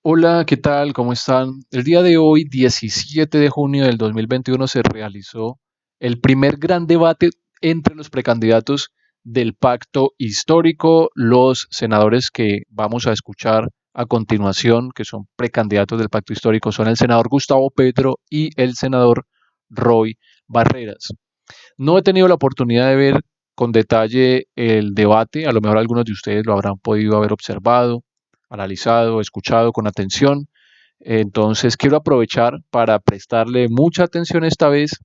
Hola, ¿qué tal? ¿Cómo están? El día de hoy, 17 de junio del 2021, se realizó el primer gran debate entre los precandidatos del pacto histórico. Los senadores que vamos a escuchar a continuación, que son precandidatos del pacto histórico, son el senador Gustavo Petro y el senador Roy Barreras. No he tenido la oportunidad de ver con detalle el debate, a lo mejor algunos de ustedes lo habrán podido haber observado, analizado, escuchado con atención. Entonces quiero aprovechar para prestarle mucha atención esta vez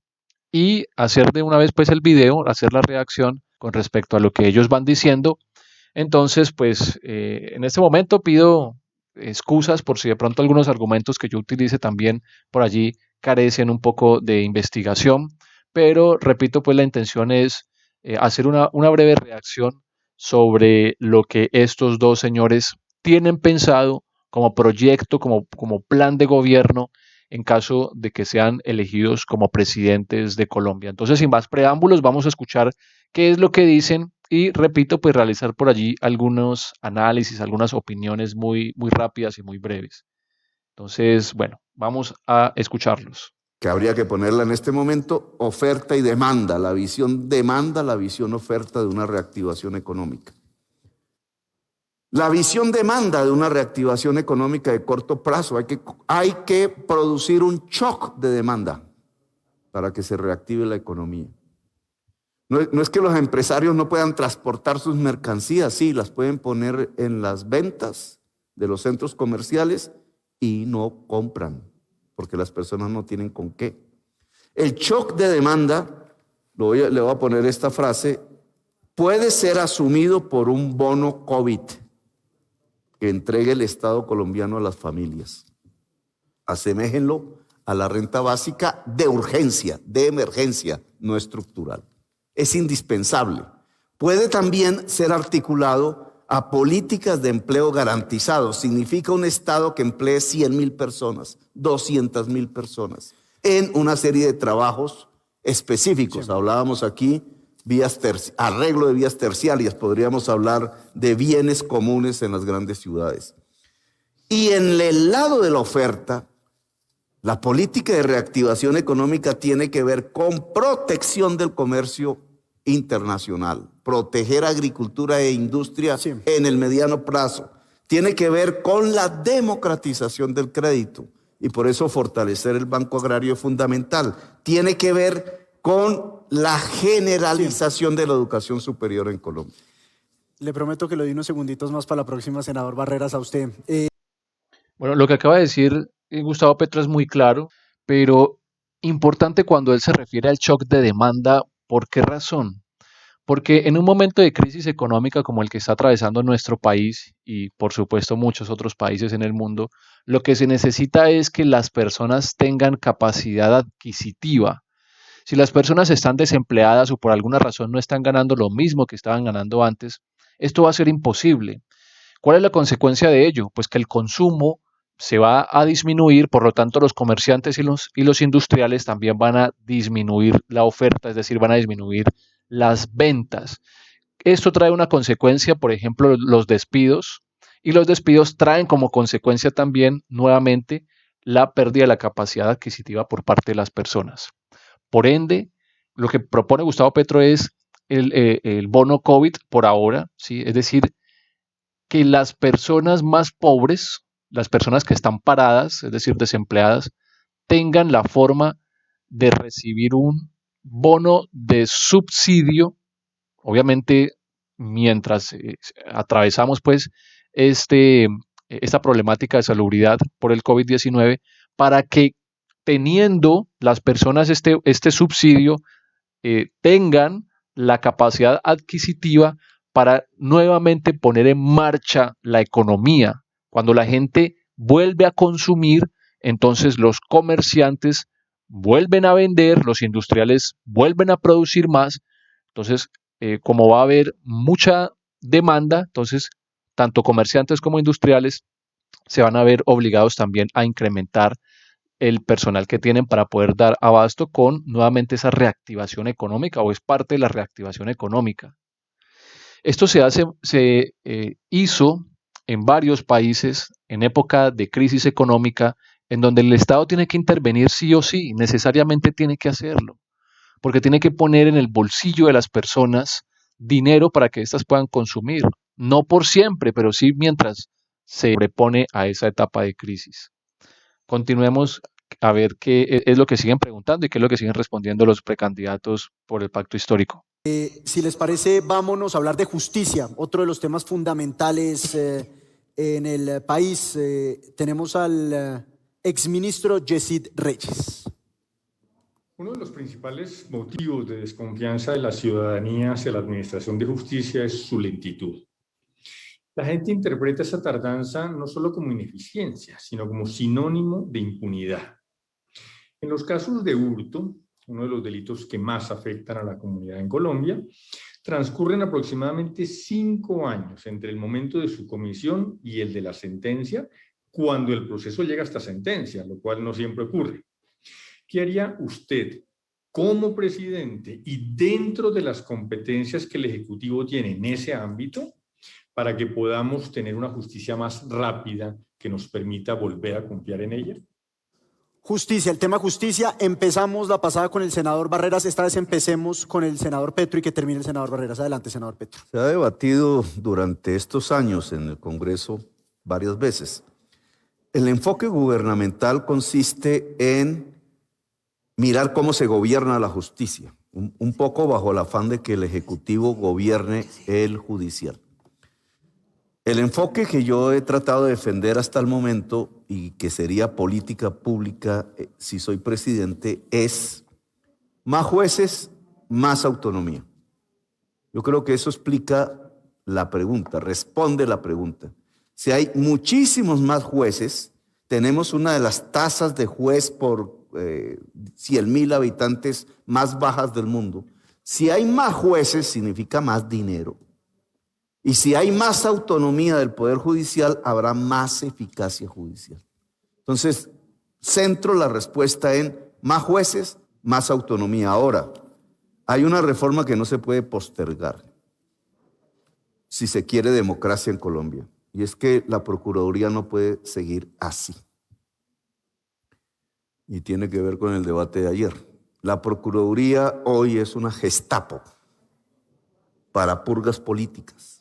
y hacer de una vez pues el video, hacer la reacción con respecto a lo que ellos van diciendo. Entonces pues en este momento pido excusas por si de pronto algunos argumentos que yo utilice también por allí carecen un poco de investigación, pero repito pues la intención es hacer una breve reacción sobre lo que estos dos señores tienen pensado como proyecto, como plan de gobierno en caso de que sean elegidos como presidentes de Colombia. Entonces, sin más preámbulos, vamos a escuchar qué es lo que dicen y, repito, pues realizar por allí algunos análisis, algunas opiniones muy rápidas y muy breves. Entonces, bueno, vamos a escucharlos. Que habría que ponerla en este momento, oferta y demanda, la visión oferta de una reactivación económica. La visión demanda de una reactivación económica de corto plazo. Hay que producir un shock de demanda para que se reactive la economía. No es que los empresarios no puedan transportar sus mercancías, sí, las pueden poner en las ventas de los centros comerciales y no compran, porque las personas no tienen con qué. El shock de demanda, le voy a poner esta frase, puede ser asumido por un bono COVID que entregue el Estado colombiano a las familias. Aseméjenlo a la renta básica de urgencia, de emergencia, no estructural. Es indispensable. Puede también ser articulado a políticas de empleo garantizado. Significa un Estado que emplee 100,000 personas, 200,000 personas en una serie de trabajos específicos. Sí. Hablábamos aquí arreglo de vías terciarias, podríamos hablar de bienes comunes en las grandes ciudades. Y en el lado de la oferta, la política de reactivación económica tiene que ver con protección del comercio internacional, proteger agricultura e industria en el mediano plazo. Tiene que ver con la democratización del crédito y por eso fortalecer el Banco Agrario es fundamental. Tiene que ver con la generalización de la educación superior en Colombia. Le prometo que le doy unos segunditos más para la próxima, senador Barreras, a usted. Bueno, lo que acaba de decir Gustavo Petro es muy claro, pero importante cuando él se refiere al shock de demanda. ¿Por qué razón? Porque en un momento de crisis económica como el que está atravesando nuestro país y por supuesto muchos otros países en el mundo, lo que se necesita es que las personas tengan capacidad adquisitiva. Si las personas están desempleadas o por alguna razón no están ganando lo mismo que estaban ganando antes, esto va a ser imposible. ¿Cuál es la consecuencia de ello? Pues que el consumo se va a disminuir, por lo tanto los comerciantes y los industriales también van a disminuir la oferta, es decir, van a disminuir las ventas. Esto trae una consecuencia, por ejemplo, los despidos, y los despidos traen como consecuencia también, nuevamente, la pérdida de la capacidad adquisitiva por parte de las personas. Por ende, lo que propone Gustavo Petro es el bono COVID por ahora, ¿sí? Es decir, que las personas más pobres, las personas que están paradas, es decir, desempleadas, tengan la forma de recibir un bono de subsidio, obviamente mientras atravesamos pues este, esta problemática de salubridad por el COVID-19, para que teniendo las personas este subsidio, tengan la capacidad adquisitiva para nuevamente poner en marcha la economía. Cuando la gente vuelve a consumir, entonces los comerciantes vuelven a vender, los industriales vuelven a producir más. Entonces, como va a haber mucha demanda, entonces tanto comerciantes como industriales se van a ver obligados también a incrementar el personal que tienen para poder dar abasto con nuevamente esa reactivación económica, o es parte de la reactivación económica. Esto se hizo en varios países en época de crisis económica, en donde el Estado tiene que intervenir sí o sí, necesariamente tiene que hacerlo, porque tiene que poner en el bolsillo de las personas dinero para que éstas puedan consumir, no por siempre, pero sí mientras se sobrepone a esa etapa de crisis. Continuemos a ver qué es lo que siguen preguntando y qué es lo que siguen respondiendo los precandidatos por el pacto histórico. Si les parece, vámonos a hablar de justicia, otro de los temas fundamentales en el país. Tenemos al exministro Yesid Reyes. Uno de los principales motivos de desconfianza de la ciudadanía hacia la administración de justicia es su lentitud. La gente interpreta esa tardanza no solo como ineficiencia, sino como sinónimo de impunidad. En los casos de hurto, uno de los delitos que más afectan a la comunidad en Colombia, transcurren aproximadamente 5 años entre el momento de su comisión y el de la sentencia, cuando el proceso llega hasta sentencia, lo cual no siempre ocurre. ¿Qué haría usted como presidente y dentro de las competencias que el Ejecutivo tiene en ese ámbito para que podamos tener una justicia más rápida que nos permita volver a confiar en ella? Justicia, el tema justicia. Empezamos la pasada con el senador Barreras, esta vez empecemos con el senador Petro y que termine el senador Barreras. Adelante, senador Petro. Se ha debatido durante estos años en el Congreso varias veces. El enfoque gubernamental consiste en mirar cómo se gobierna la justicia, un poco bajo el afán de que el Ejecutivo gobierne el judicial. El enfoque que yo he tratado de defender hasta el momento y que sería política pública si soy presidente es más jueces, más autonomía. Yo creo que eso explica la pregunta, responde la pregunta. Si hay muchísimos más jueces, tenemos una de las tasas de juez por 100,000 habitantes más bajas del mundo. Si hay más jueces, significa más dinero. Y si hay más autonomía del Poder Judicial, habrá más eficacia judicial. Entonces, centro la respuesta en más jueces, más autonomía. Ahora, hay una reforma que no se puede postergar si se quiere democracia en Colombia. Y es que la Procuraduría no puede seguir así. Y tiene que ver con el debate de ayer. La Procuraduría hoy es una Gestapo para purgas políticas.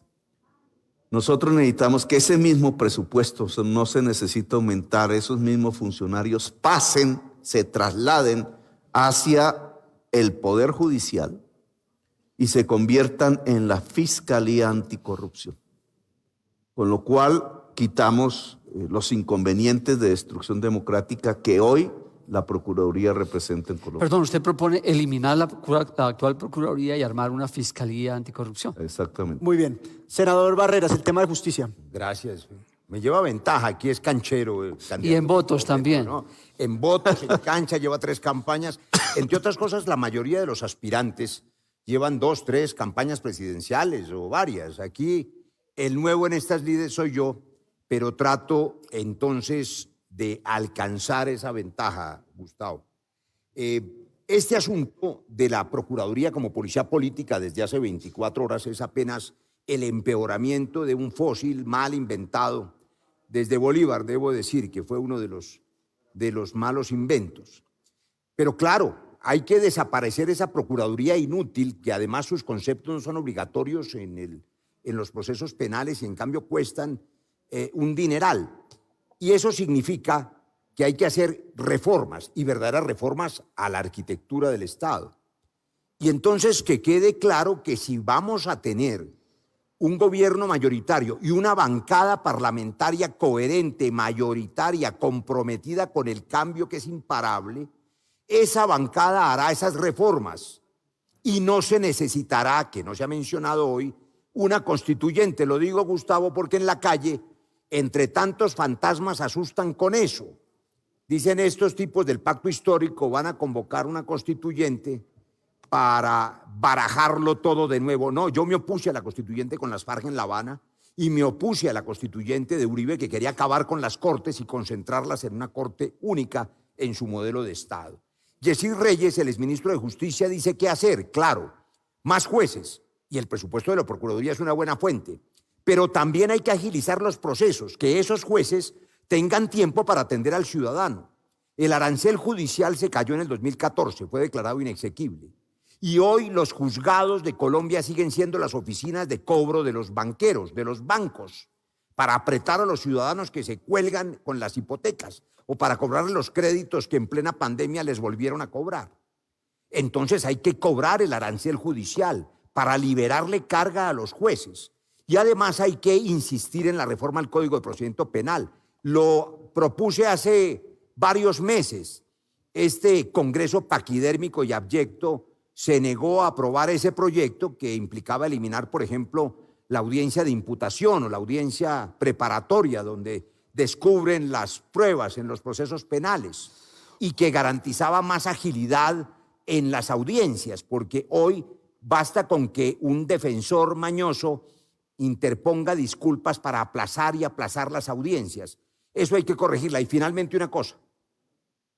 Nosotros necesitamos que ese mismo presupuesto, no se necesita aumentar, esos mismos funcionarios pasen, se trasladen hacia el Poder Judicial y se conviertan en la Fiscalía Anticorrupción. Con lo cual quitamos los inconvenientes de destrucción democrática que hoy la Procuraduría representa en Colombia. Perdón, usted propone eliminar la actual Procuraduría y armar una Fiscalía Anticorrupción. Exactamente. Muy bien. Senador Barreras, el tema de justicia. Gracias. Me lleva ventaja, aquí es canchero. Y en votos también. ¿No? En votos, en cancha, lleva 3 campañas. Entre otras cosas, la mayoría de los aspirantes llevan 2, 3 campañas presidenciales o varias. Aquí el nuevo en estas lides soy yo, pero trato entonces de alcanzar esa ventaja, Gustavo. Este asunto de la Procuraduría como policía política desde hace 24 horas es apenas el empeoramiento de un fósil mal inventado. Desde Bolívar, debo decir, que fue uno de los malos inventos. Pero claro, hay que desaparecer esa Procuraduría inútil, que además sus conceptos no son obligatorios en los procesos penales y en cambio cuestan un dineral. Y eso significa que hay que hacer reformas y verdaderas reformas a la arquitectura del Estado. Y entonces que quede claro que si vamos a tener un gobierno mayoritario y una bancada parlamentaria coherente, mayoritaria, comprometida con el cambio que es imparable, esa bancada hará esas reformas y no se necesitará, que no se ha mencionado hoy, una constituyente. Lo digo, Gustavo, porque en la calle entre tantos fantasmas asustan con eso. Dicen estos tipos del pacto histórico van a convocar una constituyente para barajarlo todo de nuevo. No, yo me opuse a la constituyente con las FARC en La Habana y me opuse a la constituyente de Uribe, que quería acabar con las cortes y concentrarlas en una corte única en su modelo de Estado. Yesid Reyes, el exministro de Justicia, dice qué hacer. Claro, más jueces y el presupuesto de la Procuraduría es una buena fuente. Pero también hay que agilizar los procesos, que esos jueces tengan tiempo para atender al ciudadano. El arancel judicial se cayó en el 2014, fue declarado inexequible. Y hoy los juzgados de Colombia siguen siendo las oficinas de cobro de los banqueros, de los bancos, para apretar a los ciudadanos que se cuelgan con las hipotecas o para cobrar los créditos que en plena pandemia les volvieron a cobrar. Entonces hay que cobrar el arancel judicial para liberarle carga a los jueces. Y además hay que insistir en la reforma al Código de Procedimiento Penal. Lo propuse hace varios meses. Este Congreso paquidérmico y abyecto se negó a aprobar ese proyecto que implicaba eliminar, por ejemplo, la audiencia de imputación o la audiencia preparatoria, donde descubren las pruebas en los procesos penales, y que garantizaba más agilidad en las audiencias, porque hoy basta con que un defensor mañoso interponga disculpas para aplazar y aplazar las audiencias. Eso hay que corregirla. Y finalmente una cosa.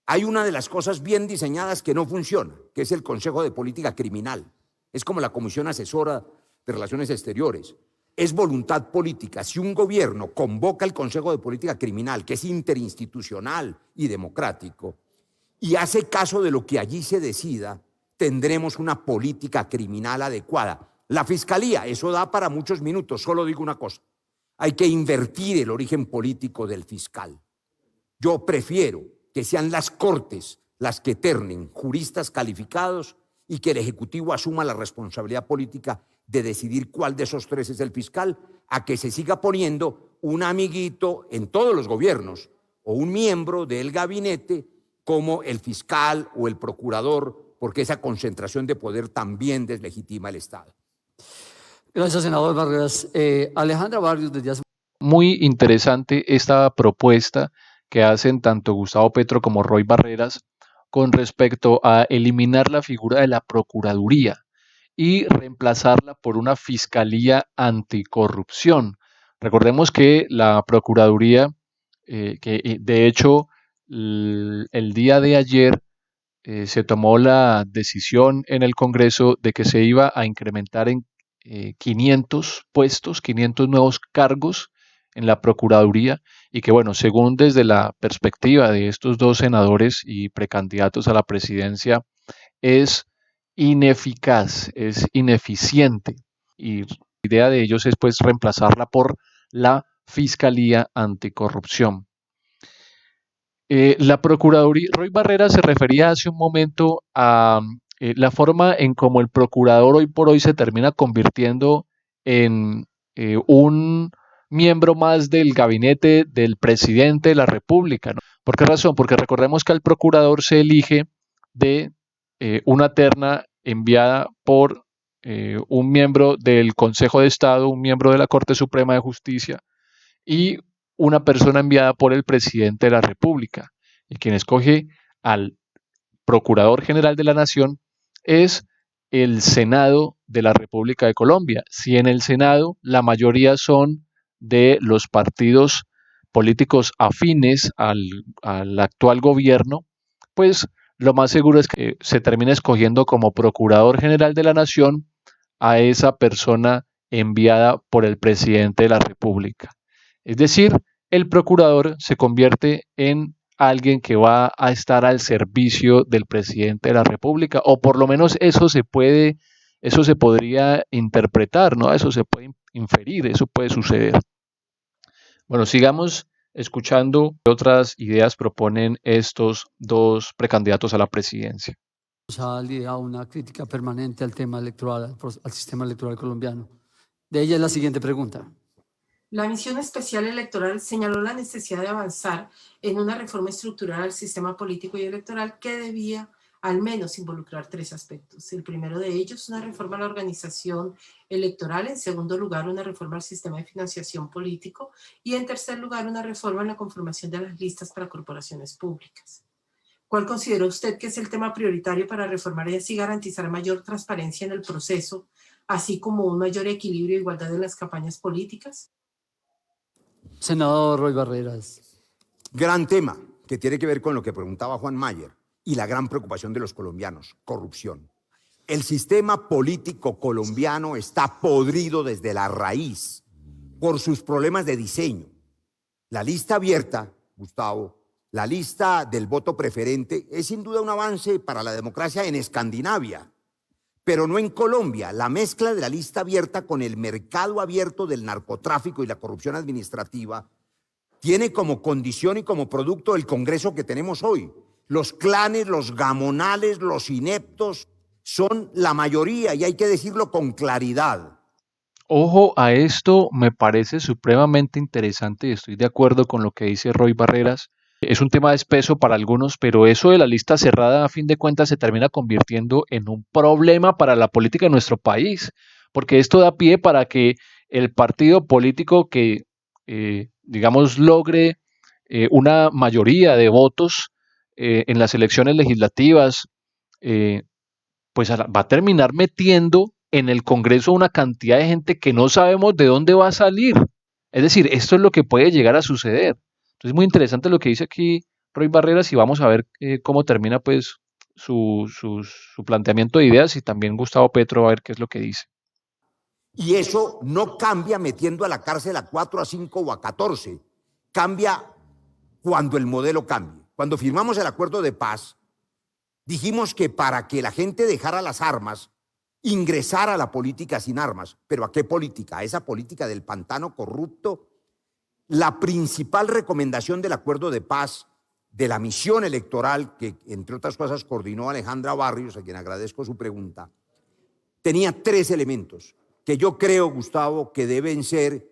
Hay una de las cosas bien diseñadas que no funciona, que es el Consejo de Política Criminal. Es como la Comisión Asesora de Relaciones Exteriores. Es voluntad política. Si un gobierno convoca el Consejo de Política Criminal, que es interinstitucional y democrático, y hace caso de lo que allí se decida, tendremos una política criminal adecuada. La Fiscalía, eso da para muchos minutos. Solo digo una cosa. Hay que invertir el origen político del fiscal. Yo prefiero que sean las Cortes las que ternen juristas calificados y que el Ejecutivo asuma la responsabilidad política de decidir cuál de esos tres es el fiscal, a que se siga poniendo un amiguito en todos los gobiernos o un miembro del gabinete como el fiscal o el procurador, porque esa concentración de poder también deslegitima el Estado. Gracias, senador Barreras. Alejandra Barrios, desde hace... Muy interesante esta propuesta que hacen tanto Gustavo Petro como Roy Barreras con respecto a eliminar la figura de la Procuraduría y reemplazarla por una Fiscalía Anticorrupción. Recordemos que la Procuraduría, de hecho el día de ayer se tomó la decisión en el Congreso de que se iba a incrementar en 500 puestos, 500 nuevos cargos en la Procuraduría y que, bueno, según desde la perspectiva de estos dos senadores y precandidatos a la presidencia, es ineficaz, es ineficiente y la idea de ellos es pues reemplazarla por la Fiscalía Anticorrupción. La Procuraduría, Roy Barrera se refería hace un momento a la forma en cómo el procurador hoy por hoy se termina convirtiendo en un miembro más del gabinete del presidente de la República, ¿no? ¿Por qué razón? Porque recordemos que al procurador se elige de una terna enviada por un miembro del Consejo de Estado, un miembro de la Corte Suprema de Justicia y una persona enviada por el presidente de la República. Y quien escoge al Procurador General de la Nación es el Senado de la República de Colombia. Si en el Senado la mayoría son de los partidos políticos afines al actual gobierno, pues lo más seguro es que se termine escogiendo como Procurador General de la Nación a esa persona enviada por el presidente de la República. Es decir, el procurador se convierte en alguien que va a estar al servicio del presidente de la República, o por lo menos eso se podría interpretar, ¿no? Eso se puede inferir, eso puede suceder. Bueno, sigamos escuchando qué otras ideas proponen estos dos precandidatos a la presidencia. A una crítica permanente al tema electoral, al sistema electoral colombiano. De ella es la siguiente pregunta. La Misión Especial Electoral señaló la necesidad de avanzar en una reforma estructural al sistema político y electoral que debía al menos involucrar tres aspectos. El primero de ellos, una reforma a la organización electoral. En segundo lugar, una reforma al sistema de financiación político. Y en tercer lugar, una reforma en la conformación de las listas para corporaciones públicas. ¿Cuál considera usted que es el tema prioritario para reformar y así garantizar mayor transparencia en el proceso, así como un mayor equilibrio e igualdad en las campañas políticas? Senador Roy Barreras. Gran tema que tiene que ver con lo que preguntaba Juan Mayer y la gran preocupación de los colombianos, corrupción. El sistema político colombiano está podrido desde la raíz por sus problemas de diseño. La lista abierta, Gustavo, la lista del voto preferente es sin duda un avance para la democracia en Escandinavia, pero no en Colombia. La mezcla de la lista abierta con el mercado abierto del narcotráfico y la corrupción administrativa tiene como condición y como producto el Congreso que tenemos hoy. Los clanes, los gamonales, los ineptos son la mayoría y hay que decirlo con claridad. Ojo a esto, me parece supremamente interesante y estoy de acuerdo con lo que dice Roy Barreras. Es un tema espeso para algunos, pero eso de la lista cerrada a fin de cuentas se termina convirtiendo en un problema para la política de nuestro país, porque esto da pie para que el partido político que, digamos, logre una mayoría de votos en las elecciones legislativas, eh, pues va a terminar metiendo en el Congreso una cantidad de gente que no sabemos de dónde va a salir. Es decir, esto es lo que puede llegar a suceder. Entonces es muy interesante lo que dice aquí Roy Barreras y vamos a ver cómo termina pues su planteamiento de ideas y también Gustavo Petro a ver qué es lo que dice. Y eso no cambia metiendo a la cárcel a 4, a 5 o a 14. Cambia cuando el modelo cambie. Cuando firmamos el acuerdo de paz, dijimos que para que la gente dejara las armas, ingresara a la política sin armas. ¿Pero a qué política? ¿A esa política del pantano corrupto? La principal recomendación del acuerdo de paz, de la misión electoral, que entre otras cosas coordinó Alejandra Barrios, a quien agradezco su pregunta, tenía 3 elementos que yo creo, Gustavo, que deben ser,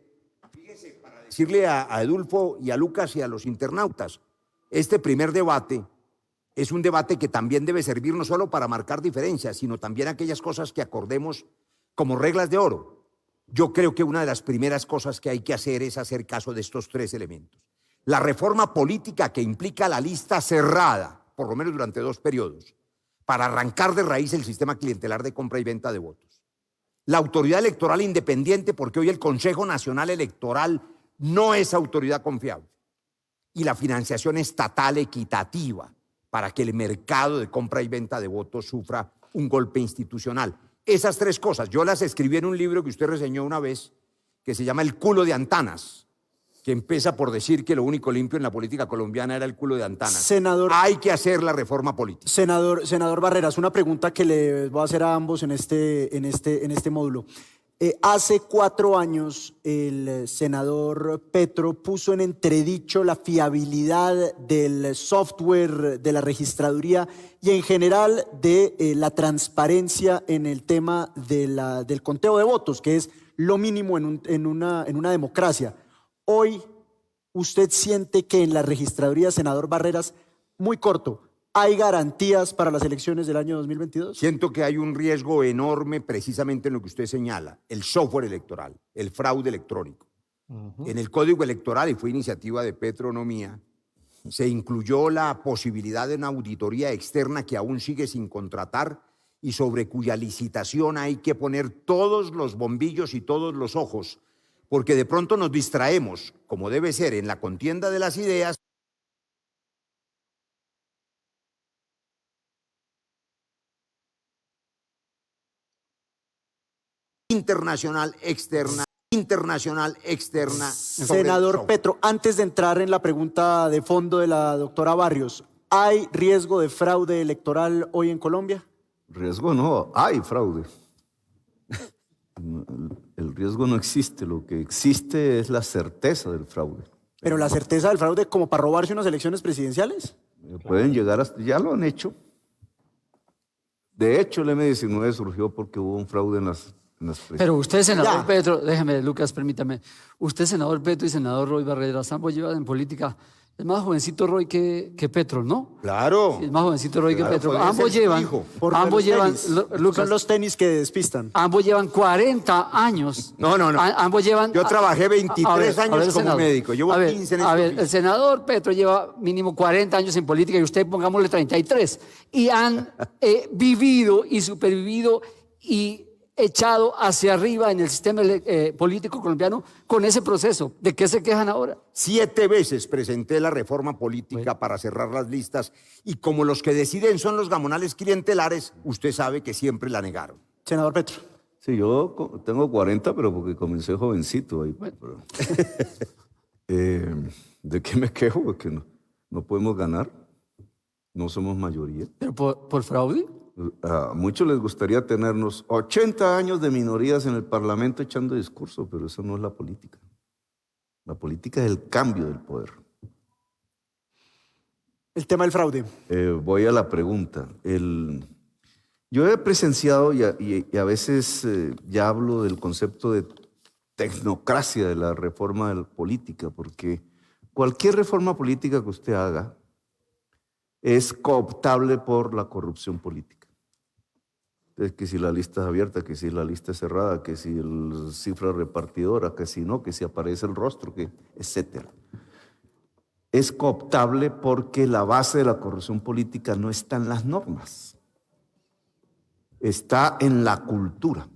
fíjese, para decirle a Edulfo y a Lucas y a los internautas, este primer debate es un debate que también debe servir no solo para marcar diferencias, sino también aquellas cosas que acordemos como reglas de oro. Yo creo que una de las primeras cosas que hay que hacer es hacer caso de estos 3 elementos. La reforma política que implica la lista cerrada, por lo menos durante 2 periodos, para arrancar de raíz el sistema clientelar de compra y venta de votos. La autoridad electoral independiente, porque hoy el Consejo Nacional Electoral no es autoridad confiable. Y la financiación estatal equitativa, para que el mercado de compra y venta de votos sufra un golpe institucional. Esas 3 cosas, yo las escribí en un libro que usted reseñó una vez, que se llama El culo de Antanas, que empieza por decir que lo único limpio en la política colombiana era el culo de Antanas. Senador, hay que hacer la reforma política. Senador Barreras, una pregunta que le voy a hacer a ambos en este módulo. Hace 4 años el senador Petro puso en entredicho la fiabilidad del software de la registraduría y en general de la transparencia en el tema del conteo de votos, que es lo mínimo en una democracia. Hoy, ¿usted siente que en la registraduría, senador Barreras, muy corto, hay garantías para las elecciones del año 2022? Siento que hay un riesgo enorme precisamente en lo que usted señala, el software electoral, el fraude electrónico. En el Código Electoral, y fue iniciativa de Petro, no mía, se incluyó la posibilidad de una auditoría externa que aún sigue sin contratar y sobre cuya licitación hay que poner todos los bombillos y todos los ojos, porque de pronto nos distraemos, como debe ser, en la contienda de las ideas. Internacional, externa. Senador Petro, antes de entrar en la pregunta de fondo de la doctora Barrios, ¿hay riesgo de fraude electoral hoy en Colombia? Riesgo no, hay fraude. El riesgo no existe, lo que existe es la certeza del fraude. ¿Pero la certeza del fraude como para robarse unas elecciones presidenciales? Pueden llegar hasta, ya lo han hecho. De hecho, el M-19 surgió porque hubo un fraude en las Pero usted, senador Petro, déjeme, Lucas, permítame. Usted, senador Petro y senador Roy Barreras, ambos llevan en política. Es más jovencito Roy que Petro, ¿no? Claro. Sí, es más jovencito Roy que Petro. Ambos llevan, Lucas, son los tenis que despistan. Ambos llevan 40 años. No. Ambos llevan. Yo trabajé 23 años como médico. Llevo 15 en el senador Petro lleva mínimo 40 años en política y usted pongámosle 33. Y han vivido y supervivido y echado hacia arriba en el sistema político colombiano con ese proceso. ¿De qué se quejan ahora? 7 veces presenté la reforma política para cerrar las listas y como los que deciden son los gamonales clientelares, usted sabe que siempre la negaron. Senador Petro. Sí, yo tengo 40, pero porque comencé jovencito ahí. Bueno. ¿De qué me quejo? Porque no podemos ganar. No somos mayoría. ¿Pero por fraude? A muchos les gustaría tenernos 80 años de minorías en el Parlamento echando discurso, pero eso no es la política. La política es el cambio del poder. El tema del fraude. Voy a la pregunta. Yo he presenciado y a veces ya hablo del concepto de tecnocracia de la reforma política, porque cualquier reforma política que usted haga es cooptable por la corrupción política. Entonces, que si la lista es abierta, que si la lista es cerrada, que si la cifra repartidora, que si no, que si aparece el rostro, etc. Es cooptable porque la base de la corrupción política no está en las normas, está en la cultura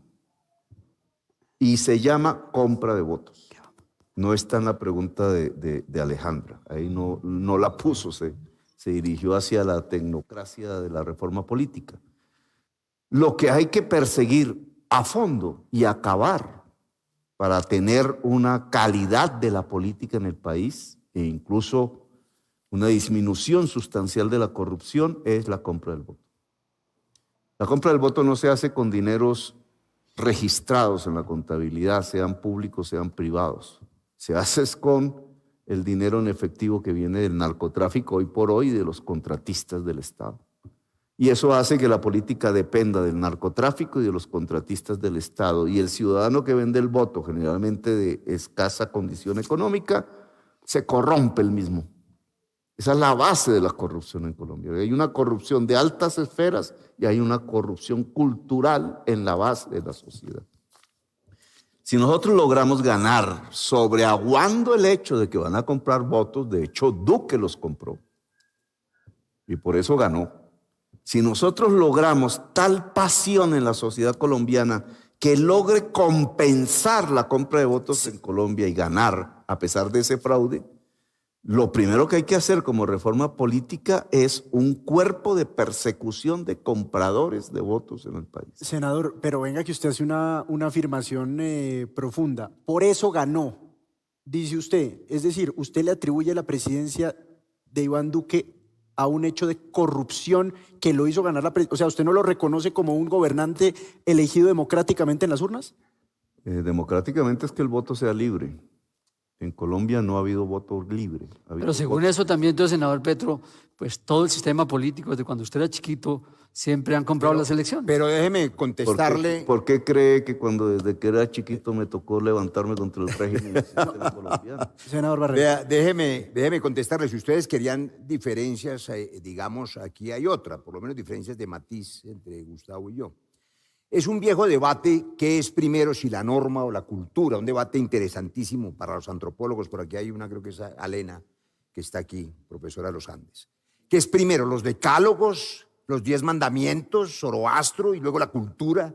y se llama compra de votos. No está en la pregunta de Alejandra, ahí no la puso, se dirigió hacia la tecnocracia de la reforma política. Lo que hay que perseguir a fondo y acabar para tener una calidad de la política en el país e incluso una disminución sustancial de la corrupción es la compra del voto. La compra del voto no se hace con dineros registrados en la contabilidad, sean públicos, sean privados. Se hace con el dinero en efectivo que viene del narcotráfico hoy por hoy de los contratistas del Estado. Y eso hace que la política dependa del narcotráfico y de los contratistas del Estado. Y el ciudadano que vende el voto, generalmente de escasa condición económica, se corrompe el mismo. Esa es la base de la corrupción en Colombia. Hay una corrupción de altas esferas y hay una corrupción cultural en la base de la sociedad. Si nosotros logramos ganar sobreaguando el hecho de que van a comprar votos, de hecho Duque los compró y por eso ganó. Si nosotros logramos tal pasión en la sociedad colombiana que logre compensar la compra de votos en Colombia y ganar a pesar de ese fraude, lo primero que hay que hacer como reforma política es un cuerpo de persecución de compradores de votos en el país. Senador, pero venga que usted hace una afirmación profunda. Por eso ganó, dice usted. Es decir, usted le atribuye la presidencia de Iván Duque a un hecho de corrupción que lo hizo ganar la presidencia. O sea, ¿usted no lo reconoce como un gobernante elegido democráticamente en las urnas? Democráticamente es que el voto sea libre. En Colombia no ha habido voto libre. Pero según eso también, entonces, senador Petro, pues todo el sistema político, desde cuando usted era chiquito, siempre han comprado las elecciones. Pero déjeme contestarle. ¿Por qué cree que cuando desde que era chiquito me tocó levantarme contra el régimen colombiano? Senador Barrera. Déjeme contestarle. Si ustedes querían diferencias, digamos, aquí hay otra, por lo menos diferencias de matiz entre Gustavo y yo. Es un viejo debate, ¿qué es primero, si la norma o la cultura? Un debate interesantísimo para los antropólogos. Por aquí hay una, creo que es Alena, que está aquí, profesora de los Andes. ¿Qué es primero, los decálogos, los 10 mandamientos, Zoroastro y luego la cultura?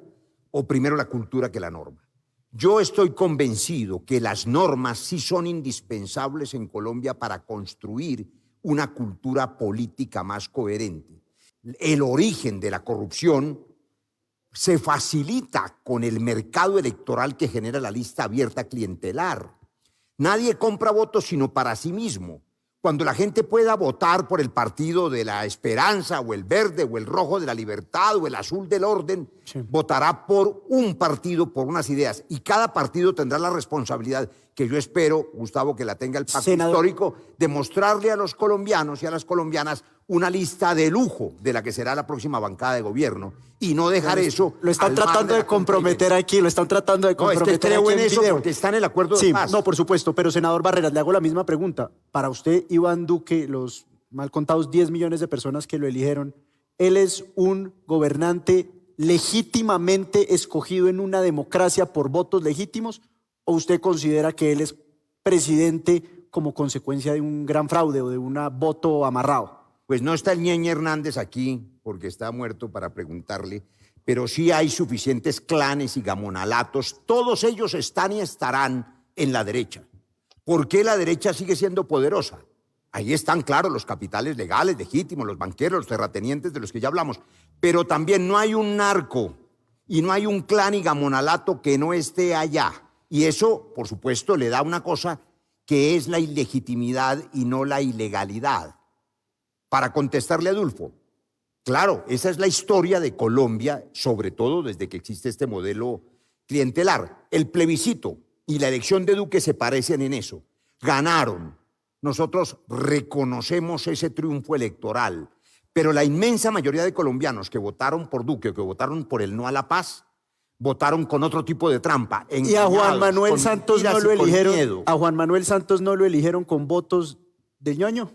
¿O primero la cultura que la norma? Yo estoy convencido que las normas sí son indispensables en Colombia para construir una cultura política más coherente. El origen de la corrupción se facilita con el mercado electoral que genera la lista abierta clientelar. Nadie compra votos sino para sí mismo. Cuando la gente pueda votar por el partido de la esperanza o el verde o el rojo de la libertad o el azul del orden, sí, votará por un partido, por unas ideas. Y cada partido tendrá la responsabilidad, que yo espero, Gustavo, que la tenga el pacto histórico, de mostrarle a los colombianos y a las colombianas una lista de lujo de la que será la próxima bancada de gobierno y no dejar eso. Lo están tratando de comprometer aquí, lo están tratando de comprometer. No, es que creo en eso video, porque está en el acuerdo de paz. No, por supuesto, pero senador Barreras, le hago la misma pregunta. Para usted, Iván Duque, los mal contados 10 millones de personas que lo eligieron, ¿él es un gobernante legítimamente escogido en una democracia por votos legítimos o usted considera que él es presidente como consecuencia de un gran fraude o de un voto amarrado? Pues no está el Ñeñe Hernández aquí, porque está muerto, para preguntarle, pero sí hay suficientes clanes y gamonalatos. Todos ellos están y estarán en la derecha. ¿Por qué la derecha sigue siendo poderosa? Ahí están, claro, los capitales legales, legítimos, los banqueros, los terratenientes de los que ya hablamos. Pero también no hay un narco y no hay un clan y gamonalato que no esté allá. Y eso, por supuesto, le da una cosa que es la ilegitimidad y no la ilegalidad. Para contestarle a Adolfo, claro, esa es la historia de Colombia, sobre todo desde que existe este modelo clientelar. El plebiscito y la elección de Duque se parecen en eso. Ganaron. Nosotros reconocemos ese triunfo electoral, pero la inmensa mayoría de colombianos que votaron por Duque o que votaron por el no a la paz, votaron con otro tipo de trampa. Y a Juan Manuel con Santos no mentiras lo y con eligieron. miedo. A Juan Manuel Santos no lo eligieron con votos del ñoño.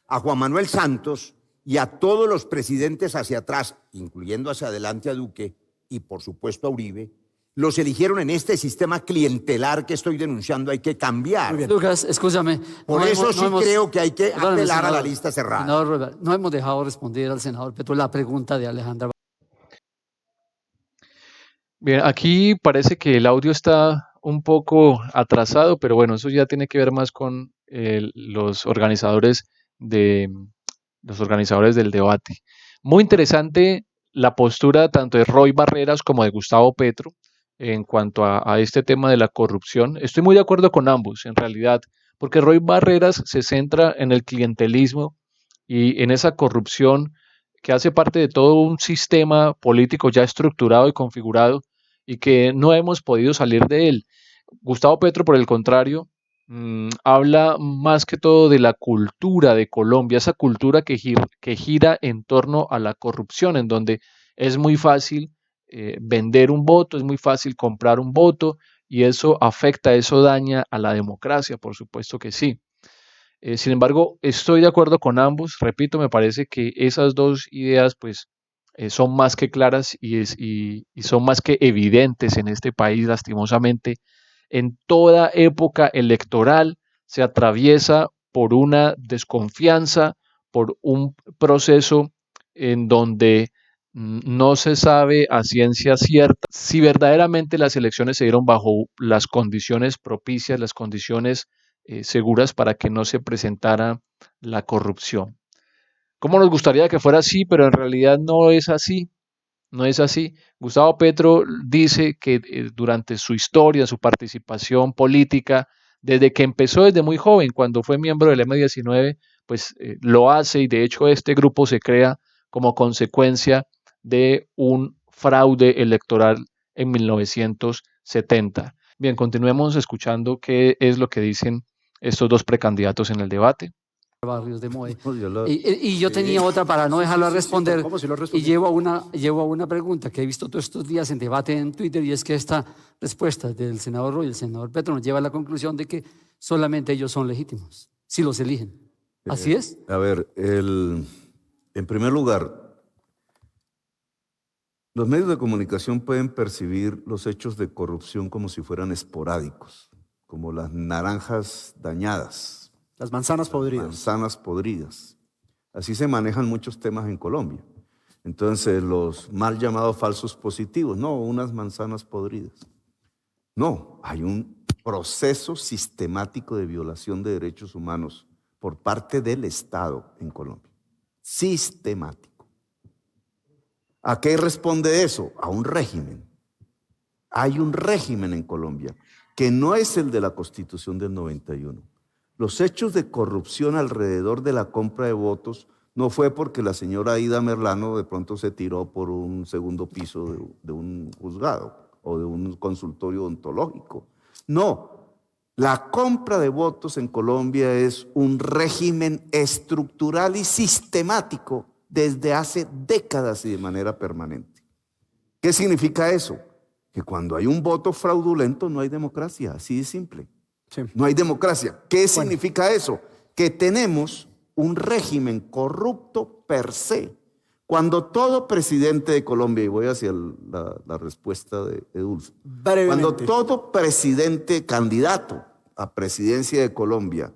A Juan Manuel Santos y a todos los presidentes hacia atrás, incluyendo hacia adelante a Duque y por supuesto a Uribe, los eligieron en este sistema clientelar que estoy denunciando, hay que cambiar. Lucas, escúchame. Por eso creo que hay que Perdóneme, apelar a la senador. lista cerrada. Senador Rueda, no hemos dejado responder al senador Petro la pregunta de Alejandra. Bien, aquí parece que el audio está un poco atrasado, pero bueno, eso ya tiene que ver más con los organizadores del debate. Muy interesante la postura tanto de Roy Barreras como de Gustavo Petro en cuanto a este tema de la corrupción. Estoy muy de acuerdo con ambos, en realidad, porque Roy Barreras se centra en el clientelismo y en esa corrupción que hace parte de todo un sistema político ya estructurado y configurado y que no hemos podido salir de él. Gustavo Petro, por el contrario, habla más que todo de la cultura de Colombia, esa cultura que gira en torno a la corrupción, en donde es muy fácil vender un voto, es muy fácil comprar un voto y eso afecta, eso daña a la democracia, por supuesto que sí. Sin embargo, estoy de acuerdo con ambos, repito, me parece que esas dos ideas pues son más que claras y son más que evidentes en este país, lastimosamente. En toda época electoral se atraviesa por una desconfianza, por un proceso en donde no se sabe a ciencia cierta si verdaderamente las elecciones se dieron bajo las condiciones propicias, las condiciones seguras para que no se presentara la corrupción. ¿Cómo nos gustaría que fuera así? Pero en realidad no es así. No es así. Gustavo Petro dice que durante su historia, su participación política, desde que empezó desde muy joven, cuando fue miembro del M19, pues lo hace y de hecho este grupo se crea como consecuencia de un fraude electoral en 1970. Bien, continuemos escuchando qué es lo que dicen estos dos precandidatos en el debate. Barrios de Moe. No, Y yo tenía otra para no dejarlo responder. ¿Cómo si lo Y respondió? llevo a una pregunta que he visto todos estos días en debate en Twitter, y es que esta respuesta del senador Roy y el senador Petro nos lleva a la conclusión de que solamente ellos son legítimos, si los eligen. ¿Así es? A ver, en primer lugar, los medios de comunicación pueden percibir los hechos de corrupción como si fueran esporádicos, como las naranjas dañadas, Las manzanas podridas. manzanas podridas. Así se manejan muchos temas en Colombia. Entonces, los mal llamados falsos positivos, no, unas manzanas podridas. No, hay un proceso sistemático de violación de derechos humanos por parte del Estado en Colombia. Sistemático. ¿A qué responde eso? A un régimen. Hay un régimen en Colombia que no es el de la Constitución del 91. Los hechos de corrupción alrededor de la compra de votos no fue porque la señora Aida Merlano de pronto se tiró por un segundo piso de un juzgado o de un consultorio odontológico. No, la compra de votos en Colombia es un régimen estructural y sistemático desde hace décadas y de manera permanente. ¿Qué significa eso? Que cuando hay un voto fraudulento no hay democracia, así de simple. Sí. No hay democracia. ¿Qué significa eso? Que tenemos un régimen corrupto per se. Cuando todo presidente de Colombia, y voy hacia la respuesta de Edulfo, cuando todo presidente candidato a presidencia de Colombia,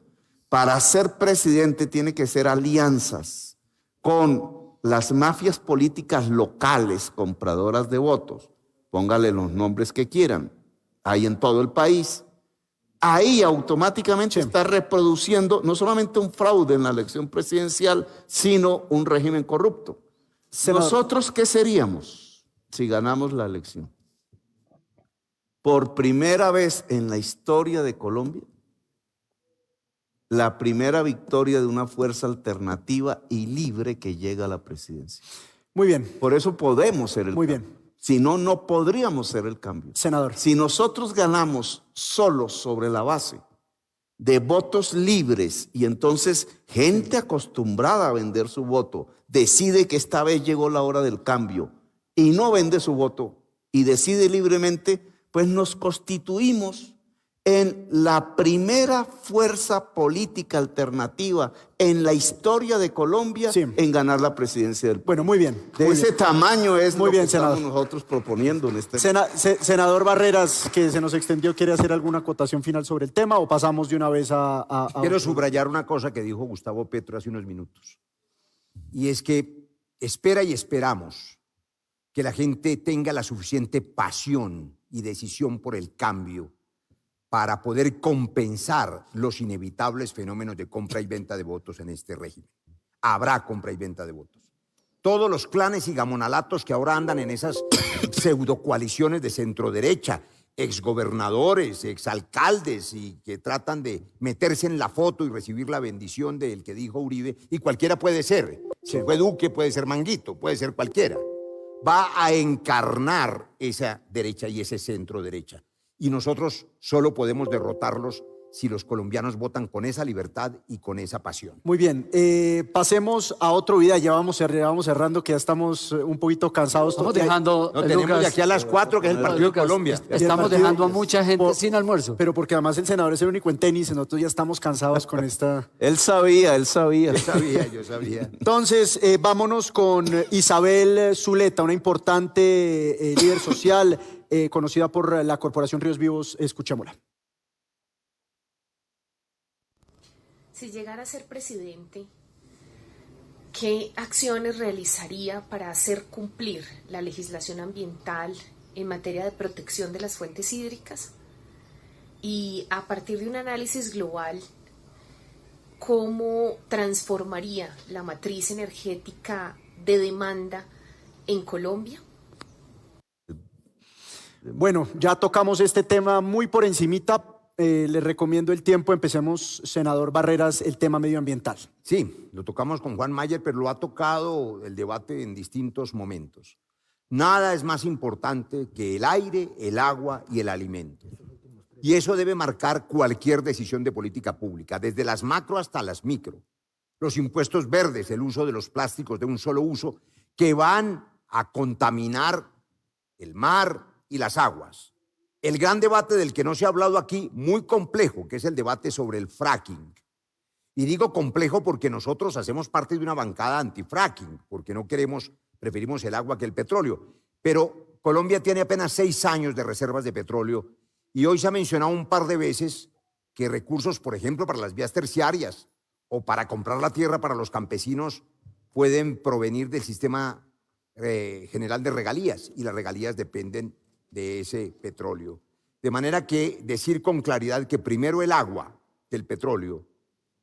para ser presidente tiene que hacer alianzas con las mafias políticas locales compradoras de votos, póngale los nombres que quieran, hay en todo el país. Ahí automáticamente está reproduciendo no solamente un fraude en la elección presidencial, sino un régimen corrupto. Senador. ¿Nosotros qué seríamos? si ganamos la elección, por primera vez en la historia de Colombia, la primera victoria de una fuerza alternativa y libre que llega a la presidencia. Muy bien. Por eso podemos ser el Muy cambio. bien. Si no, no podríamos ser el cambio. Senador. Si nosotros ganamos solo sobre la base de votos libres y entonces gente acostumbrada a vender su voto decide que esta vez llegó la hora del cambio y no vende su voto y decide libremente, pues nos constituimos en la primera fuerza política alternativa en la historia de Colombia en ganar la presidencia del país. Bueno, muy bien. De ese tamaño es muy lo bien, que estamos senador. nosotros proponiendo en este Senador Barreras, que se nos extendió, ¿quiere hacer alguna acotación final sobre el tema o pasamos de una vez a Quiero subrayar una cosa que dijo Gustavo Petro hace unos minutos. Y es que espera y esperamos que la gente tenga la suficiente pasión y decisión por el cambio para poder compensar los inevitables fenómenos de compra y venta de votos en este régimen. Habrá compra y venta de votos. Todos los clanes y gamonalatos que ahora andan en esas pseudocoaliciones de centroderecha, exgobernadores, exalcaldes y que tratan de meterse en la foto y recibir la bendición del que dijo Uribe, y cualquiera puede ser. Si fue Duque, puede ser Manguito, puede ser cualquiera. Va a encarnar esa derecha y ese centro derecha. Y nosotros solo podemos derrotarlos si los colombianos votan con esa libertad y con esa pasión. Muy bien, pasemos a otro video, ya vamos cerrando, que ya estamos un poquito cansados. Estamos dejando, no, tenemos Lucas, de aquí a las 4, que es el partido de Colombia. Estamos dejando a mucha gente sin almuerzo. Pero porque además el senador es el único en tenis, nosotros ya estamos cansados con esta... Él sabía. Yo sabía. Entonces, vámonos con Isabel Zuleta, una importante líder social conocida por la Corporación Ríos Vivos. Escuchémosla. Si llegara a ser presidente, ¿qué acciones realizaría para hacer cumplir la legislación ambiental en materia de protección de las fuentes hídricas? Y a partir de un análisis global, ¿cómo transformaría la matriz energética de demanda en Colombia? Bueno, ya tocamos este tema muy por encimita. Les recomiendo el tiempo. Empecemos, senador Barreras, el tema medioambiental. Sí, lo tocamos con Juan Mayer, pero lo ha tocado el debate en distintos momentos. Nada es más importante que el aire, el agua y el alimento. Y eso debe marcar cualquier decisión de política pública, desde las macro hasta las micro. Los impuestos verdes, el uso de los plásticos de un solo uso, que van a contaminar el mar y las aguas. El gran debate del que no se ha hablado aquí, muy complejo, que es el debate sobre el fracking. Y digo complejo porque nosotros hacemos parte de una bancada anti-fracking, porque no queremos, preferimos el agua que el petróleo. Pero Colombia tiene apenas 6 años de reservas de petróleo y hoy se ha mencionado un par de veces que recursos, por ejemplo, para las vías terciarias o para comprar la tierra para los campesinos pueden provenir del sistema general de regalías, y las regalías dependen de ese petróleo. De manera que decir con claridad que primero el agua que el petróleo,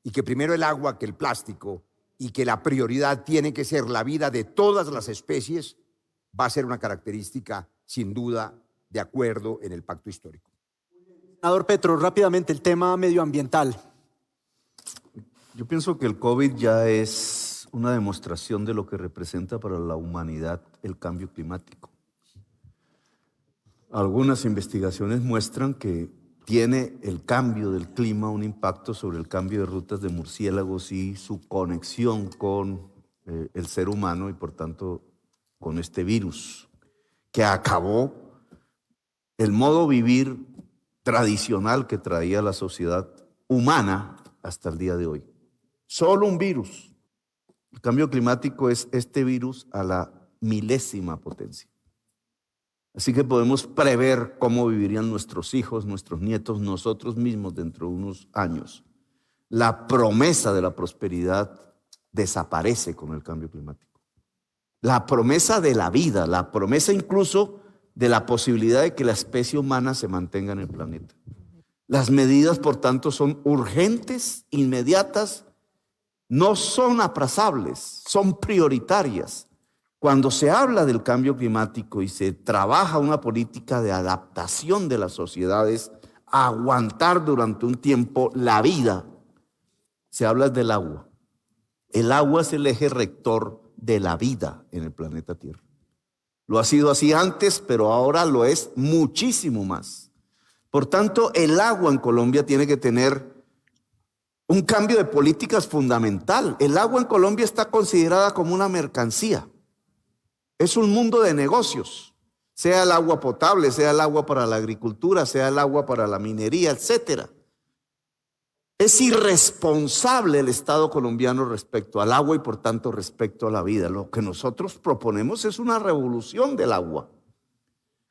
y que primero el agua que el plástico, y que la prioridad tiene que ser la vida de todas las especies, va a ser una característica sin duda de acuerdo en el pacto histórico. Senador Petro, rápidamente el tema medioambiental. Yo pienso que el COVID ya es una demostración de lo que representa para la humanidad el cambio climático. Algunas investigaciones muestran que tiene el cambio del clima un impacto sobre el cambio de rutas de murciélagos y su conexión con el ser humano y por tanto con este virus que acabó el modo vivir tradicional que traía la sociedad humana hasta el día de hoy. Solo un virus. El cambio climático es este virus a la milésima potencia. Así que podemos prever cómo vivirían nuestros hijos, nuestros nietos, nosotros mismos dentro de unos años. La promesa de la prosperidad desaparece con el cambio climático. La promesa de la vida, la promesa incluso de la posibilidad de que la especie humana se mantenga en el planeta. Las medidas, por tanto, son urgentes, inmediatas, no son aplazables, son prioritarias Cuando se habla del cambio climático y se trabaja una política de adaptación de las sociedades a aguantar durante un tiempo la vida, se habla del agua. El agua es el eje rector de la vida en el planeta Tierra. Lo ha sido así antes, pero ahora lo es muchísimo más. Por tanto, el agua en Colombia tiene que tener un cambio de políticas fundamental. El agua en Colombia está considerada como una mercancía. Es un mundo de negocios, sea el agua potable, sea el agua para la agricultura, sea el agua para la minería, etcétera. Es irresponsable el Estado colombiano respecto al agua y por tanto respecto a la vida. Lo que nosotros proponemos es una revolución del agua.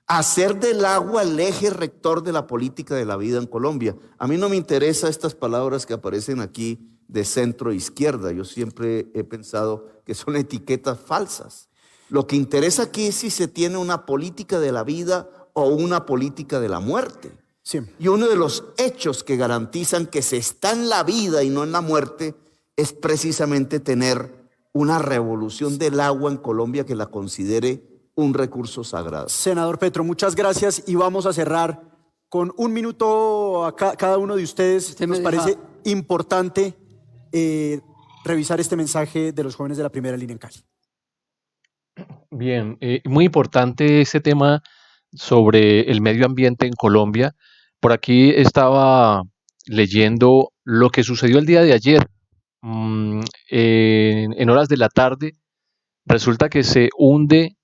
Hacer del agua el eje rector de la política de la vida en Colombia. A mí no me interesan estas palabras que aparecen aquí de centro e izquierda. Yo siempre he pensado que son etiquetas falsas. Lo que interesa aquí es si se tiene una política de la vida o una política de la muerte. Sí. Y uno de los hechos que garantizan que se está en la vida y no en la muerte es precisamente tener una revolución del agua en Colombia que la considere un recurso sagrado. Senador Petro, muchas gracias y vamos a cerrar con un minuto a cada uno de ustedes. Nos parece importante revisar este mensaje de los jóvenes de la primera línea en Cali. Bien, muy importante este tema sobre el medio ambiente en Colombia. Por aquí estaba leyendo lo que sucedió el día de ayer. En horas de la tarde, resulta que se hunde,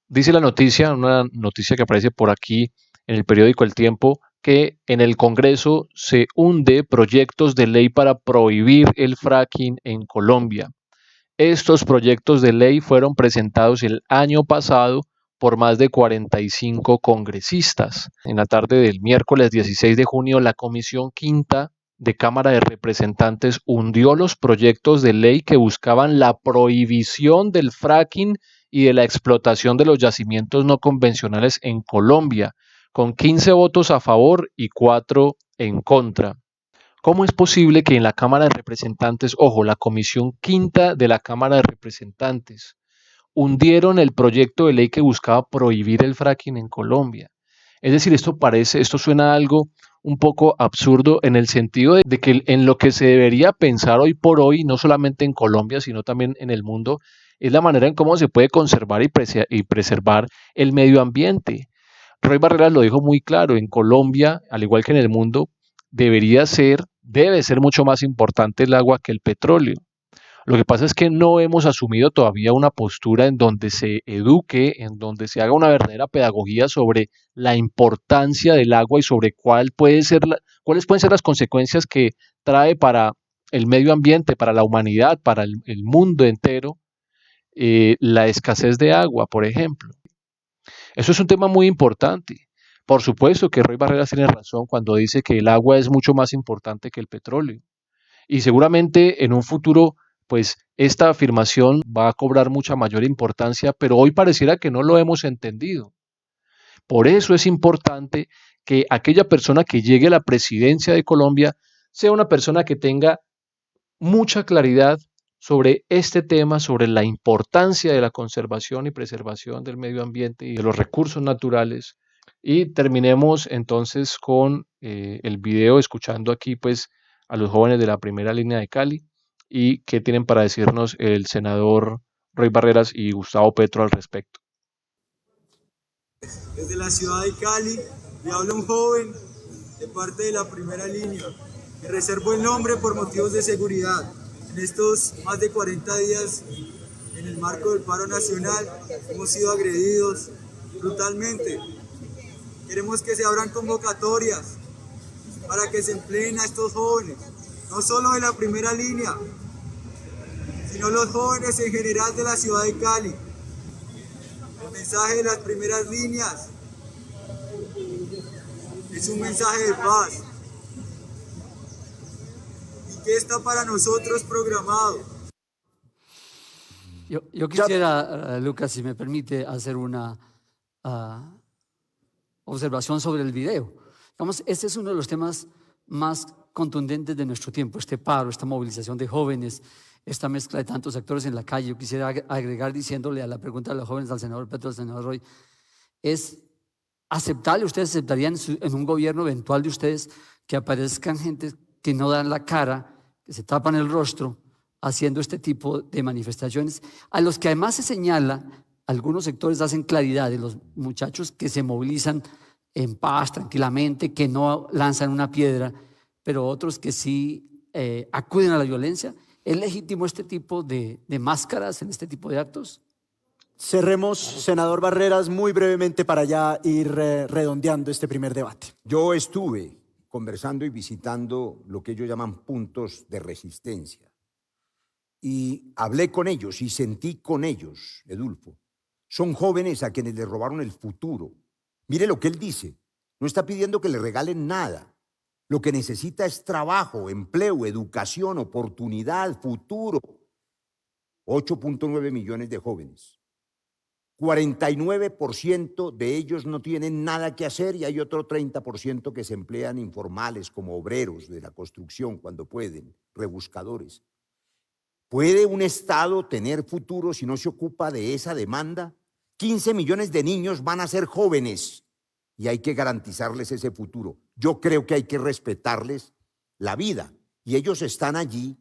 dice la noticia, una noticia que aparece por aquí en el periódico El Tiempo, que en el Congreso se hunde proyectos de ley para prohibir el fracking en Colombia. Estos proyectos de ley fueron presentados el año pasado por más de 45 congresistas. En la tarde del miércoles 16 de junio, la Comisión Quinta de Cámara de Representantes hundió los proyectos de ley que buscaban la prohibición del fracking y de la explotación de los yacimientos no convencionales en Colombia, con 15 votos a favor y 4 en contra. ¿Cómo es posible que en la Cámara de Representantes, ojo, la Comisión Quinta de la Cámara de Representantes, hundieron el proyecto de ley que buscaba prohibir el fracking en Colombia? Es decir, esto suena a algo un poco absurdo en el sentido de que en lo que se debería pensar hoy por hoy, no solamente en Colombia, sino también en el mundo, es la manera en cómo se puede conservar y preservar el medio ambiente. Roy Barreras lo dijo muy claro, en Colombia, al igual que en el mundo, debe ser mucho más importante el agua que el petróleo. Lo que pasa es que no hemos asumido todavía una postura en donde se eduque, en donde se haga una verdadera pedagogía sobre la importancia del agua y sobre cuáles pueden ser las consecuencias que trae para el medio ambiente, para la humanidad, para el mundo entero, la escasez de agua, por ejemplo. Eso es un tema muy importante. Por supuesto que Roy Barreras tiene razón cuando dice que el agua es mucho más importante que el petróleo. Y seguramente en un futuro, pues esta afirmación va a cobrar mucha mayor importancia, pero hoy pareciera que no lo hemos entendido. Por eso es importante que aquella persona que llegue a la presidencia de Colombia sea una persona que tenga mucha claridad sobre este tema, sobre la importancia de la conservación y preservación del medio ambiente y de los recursos naturales. Y terminemos entonces con el video, escuchando aquí pues a los jóvenes de la primera línea de Cali y qué tienen para decirnos el senador Roy Barreras y Gustavo Petro al respecto. Desde la ciudad de Cali le habla un joven de parte de la primera línea. Me reservo el nombre por motivos de seguridad. En estos más de 40 días, en el marco del paro nacional, hemos sido agredidos brutalmente. Queremos que se abran convocatorias para que se empleen a estos jóvenes, no solo de la primera línea, sino los jóvenes en general de la ciudad de Cali. El mensaje de las primeras líneas es un mensaje de paz. ¿Y qué está para nosotros programado? Yo quisiera, Lucas, si me permite, hacer una observación sobre el video. Digamos, este es uno de los temas más contundentes de nuestro tiempo, este paro, esta movilización de jóvenes, esta mezcla de tantos actores en la calle. Yo quisiera agregar diciéndole a la pregunta de los jóvenes al senador Petro, al senador Roy, ¿es aceptable, ustedes aceptarían en un gobierno eventual de ustedes que aparezcan gente que no dan la cara, que se tapan el rostro, haciendo este tipo de manifestaciones, a los que además se señala, algunos sectores hacen claridad de los muchachos que se movilizan en paz, tranquilamente, que no lanzan una piedra, pero otros que sí acuden a la violencia? ¿Es legítimo este tipo de máscaras en este tipo de actos? Cerremos, senador Barreras, muy brevemente para ya ir redondeando este primer debate. Yo estuve conversando y visitando lo que ellos llaman puntos de resistencia. Y hablé con ellos y sentí con ellos, Edulfo. Son jóvenes a quienes les robaron el futuro. Mire lo que él dice. No está pidiendo que le regalen nada. Lo que necesita es trabajo, empleo, educación, oportunidad, futuro. 8.9 millones de jóvenes. 49% de ellos no tienen nada que hacer y hay otro 30% que se emplean informales como obreros de la construcción cuando pueden, rebuscadores. ¿Puede un Estado tener futuro si no se ocupa de esa demanda? 15 millones de niños van a ser jóvenes y hay que garantizarles ese futuro. Yo creo que hay que respetarles la vida y ellos están allí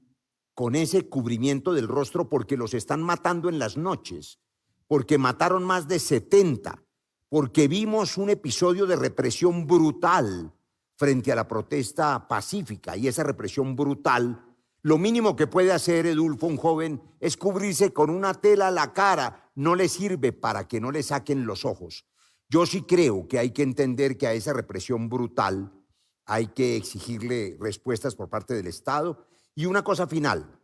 con ese cubrimiento del rostro porque los están matando en las noches, porque mataron más de 70, porque vimos un episodio de represión brutal frente a la protesta pacífica y esa represión brutal. Lo mínimo que puede hacer, Edulfo, un joven, es cubrirse con una tela la cara. No le sirve para que no le saquen los ojos. Yo sí creo que hay que entender que a esa represión brutal hay que exigirle respuestas por parte del Estado. Y una cosa final,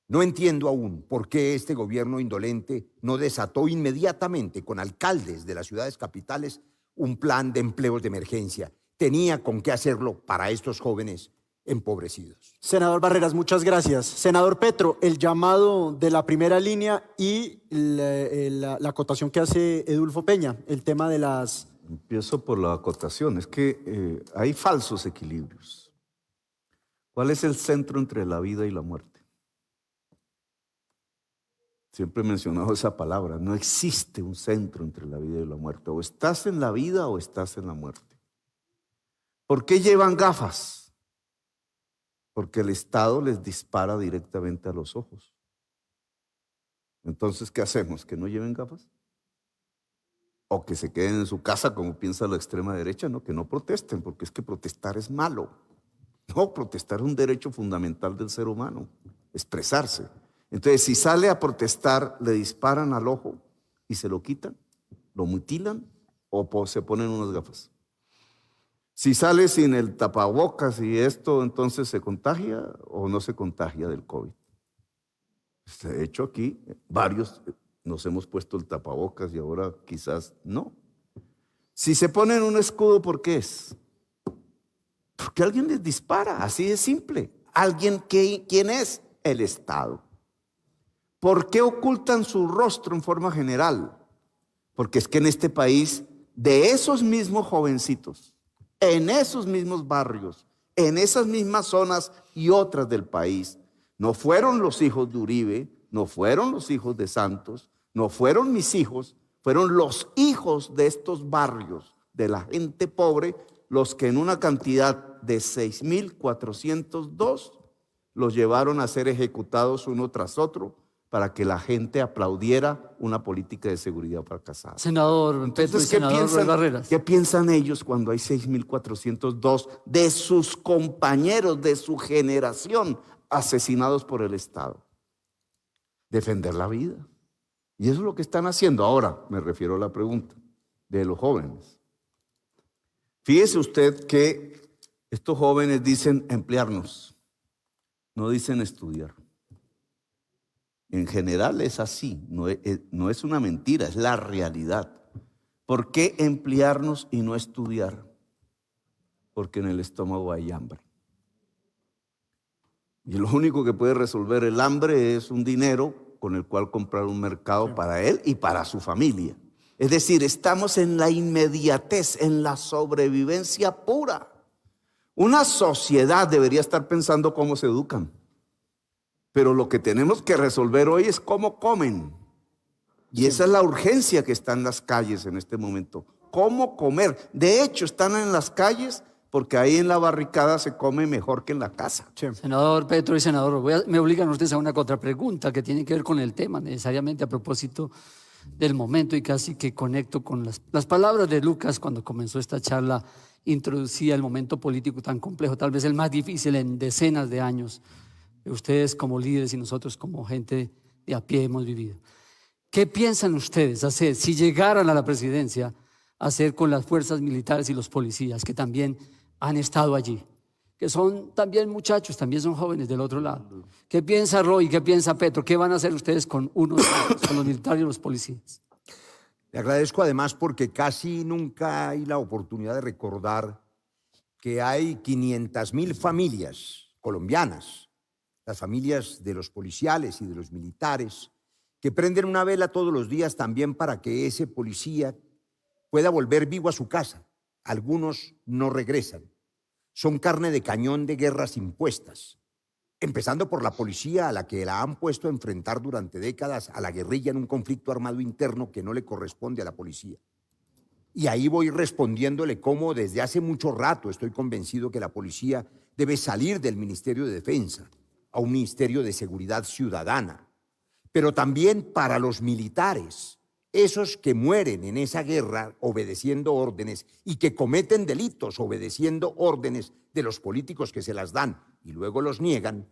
no entiendo aún por qué este gobierno indolente no desató inmediatamente con alcaldes de las ciudades capitales un plan de empleos de emergencia. Tenía con qué hacerlo para estos jóvenes empobrecidos. Senador Barreras, muchas gracias. Senador Petro, el llamado de la primera línea y la acotación que hace Edulfo Peña, el tema de las... Empiezo por la acotación. Es que hay falsos equilibrios. ¿Cuál es el centro entre la vida y la muerte? Siempre he mencionado esa palabra. No existe un centro entre la vida y la muerte. O estás en la vida o estás en la muerte. ¿Por qué llevan gafas? Porque el Estado les dispara directamente a los ojos. Entonces, ¿qué hacemos? ¿Que no lleven gafas? ¿O que se queden en su casa como piensa la extrema derecha? No, que no protesten, porque es que protestar es malo. No, protestar es un derecho fundamental del ser humano, expresarse. Entonces, si sale a protestar, le disparan al ojo y se lo quitan, lo mutilan o se ponen unas gafas. Si sale sin el tapabocas y esto, entonces ¿se contagia o no se contagia del COVID? De hecho, aquí varios nos hemos puesto el tapabocas y ahora quizás no. Si se ponen un escudo, ¿por qué es? Porque alguien les dispara, así de simple. ¿Quién es? El Estado. ¿Por qué ocultan su rostro en forma general? Porque es que en este país, de esos mismos jovencitos, en esos mismos barrios, en esas mismas zonas y otras del país, no fueron los hijos de Uribe, no fueron los hijos de Santos, no fueron mis hijos, fueron los hijos de estos barrios, de la gente pobre, los que en una cantidad de 6.402 los llevaron a ser ejecutados uno tras otro para que la gente aplaudiera una política de seguridad fracasada. Senador Petro y senador Roy Barreras. ¿Qué piensan ellos cuando hay 6.402 de sus compañeros, de su generación, asesinados por el Estado? Defender la vida. Y eso es lo que están haciendo. Ahora me refiero a la pregunta de los jóvenes. Fíjese usted que estos jóvenes dicen emplearnos, no dicen estudiar. En general es así, no es una mentira, es la realidad. ¿Por qué emplearnos y no estudiar? Porque en el estómago hay hambre. Y lo único que puede resolver el hambre es un dinero con el cual comprar un mercado para él y para su familia. Es decir, estamos en la inmediatez, en la sobrevivencia pura. Una sociedad debería estar pensando cómo se educan. Pero lo que tenemos que resolver hoy es cómo comen. Y esa es la urgencia que está en las calles en este momento. ¿Cómo comer? De hecho, están en las calles porque ahí en la barricada se come mejor que en la casa. Sí. Senador Petro y senador, me obligan ustedes a una contrapregunta que tiene que ver con el tema, necesariamente a propósito del momento, y casi que conecto con las palabras de Lucas cuando comenzó esta charla. Introducía el momento político tan complejo, tal vez el más difícil en decenas de años, que ustedes como líderes y nosotros como gente de a pie hemos vivido. ¿Qué piensan ustedes hacer si llegaran a la presidencia, hacer con las fuerzas militares y los policías que también han estado allí, que son también muchachos, también son jóvenes del otro lado? ¿Qué piensa Roy? ¿Qué piensa Petro? ¿Qué van a hacer ustedes con con los militares y los policías? Le agradezco además porque casi nunca hay la oportunidad de recordar que hay 500.000 familias colombianas, las familias de los policiales y de los militares, que prenden una vela todos los días también para que ese policía pueda volver vivo a su casa. Algunos no regresan. Son carne de cañón de guerras impuestas, empezando por la policía a la que la han puesto a enfrentar durante décadas a la guerrilla en un conflicto armado interno que no le corresponde a la policía. Y ahí voy respondiéndole cómo desde hace mucho rato estoy convencido que la policía debe salir del Ministerio de Defensa a un Ministerio de Seguridad Ciudadana. Pero también para los militares, esos que mueren en esa guerra obedeciendo órdenes y que cometen delitos obedeciendo órdenes de los políticos que se las dan y luego los niegan,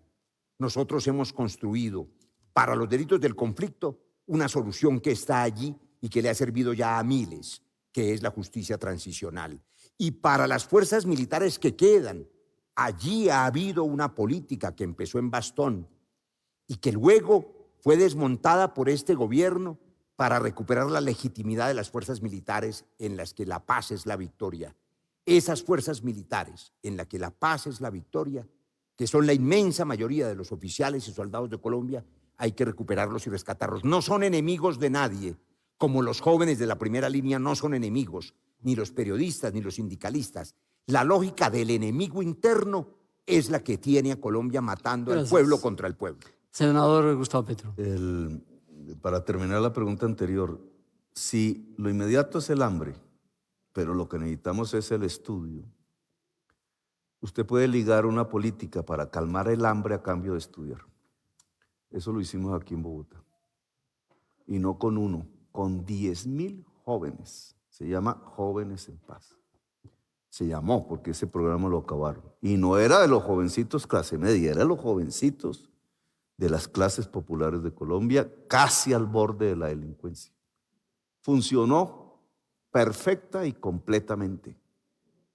nosotros hemos construido para los delitos del conflicto una solución que está allí y que le ha servido ya a miles, que es la justicia transicional. Y para las fuerzas militares que quedan, allí ha habido una política que empezó en Bastón y que luego fue desmontada por este gobierno para recuperar la legitimidad de las fuerzas militares en las que la paz es la victoria. Esas fuerzas militares en las que la paz es la victoria, que son la inmensa mayoría de los oficiales y soldados de Colombia, hay que recuperarlos y rescatarlos. No son enemigos de nadie, como los jóvenes de la primera línea no son enemigos, ni los periodistas, ni los sindicalistas. La lógica del enemigo interno es la que tiene a Colombia matando al pueblo contra el pueblo. Senador Gustavo Petro. Para terminar la pregunta anterior, si lo inmediato es el hambre, pero lo que necesitamos es el estudio, usted puede ligar una política para calmar el hambre a cambio de estudiar. Eso lo hicimos aquí en Bogotá. Y no con uno, con 10.000 jóvenes. Se llama Jóvenes en Paz. Se llamó porque ese programa lo acabaron. Y no era de los jovencitos clase media, era de los jovencitos de las clases populares de Colombia, casi al borde de la delincuencia. Funcionó perfecta y completamente.